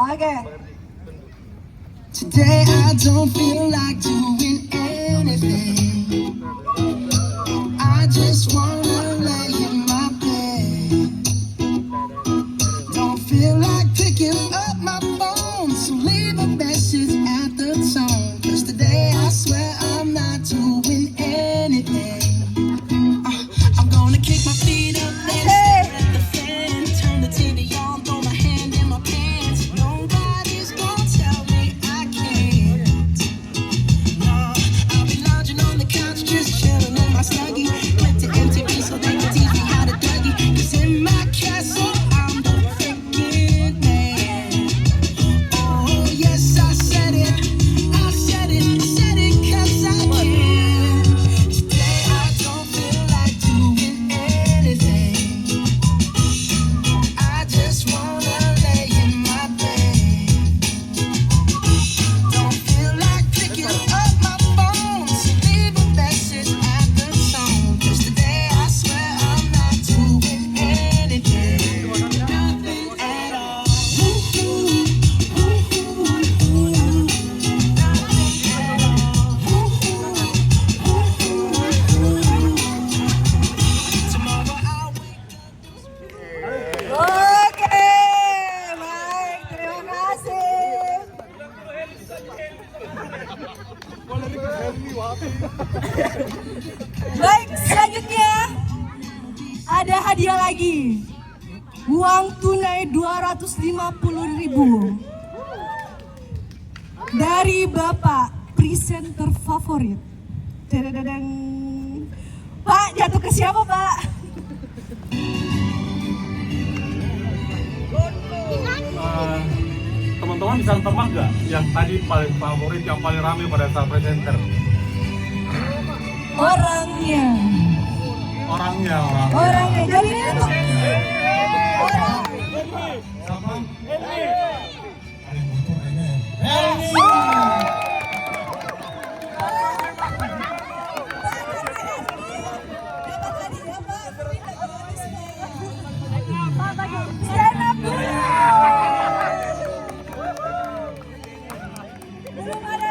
Oke. Today I don't feel like doing anything. I just wanna lay in my bed. Don't feel like picking up my phone, so leave a message at the tone. 'Cause today I swear I'm not doing anything. I'm gonna kick my feet up and stare at the fan. Turn the TV on, throw my hand in my pants. Nobody's gonna tell me I can't. No, I'll be lounging on the couch, just chilling in my Snuggie. Click to MTV so they can teach me how to Dougie. 'Cause in my castle, I'm the freaking man. Oh yes, I said it, I said it, said it 'cause I can. Today I don't feel like doing anything. I just wanna lay in my bed. Don't feel like picking up my phone, so leave a message at the tone. 'Cause today I swear I'm not doing anything. Nothing at all. Tomorrow I'll wake up. Oke, baik, terima kasih. Baik, selanjutnya ada hadiah lagi. Uang tunai 250.000 dari Bapak presenter favorit. Dadadadang. Pak, jatuh ke siapa, Pak? Teman-teman bisa tebak nggak yang tadi paling favorit, yang paling ramai pada saat presenter? Orangnya. Orangnya. Jadi ini tuh orang. Siapa? Stand up dulu. Belum ada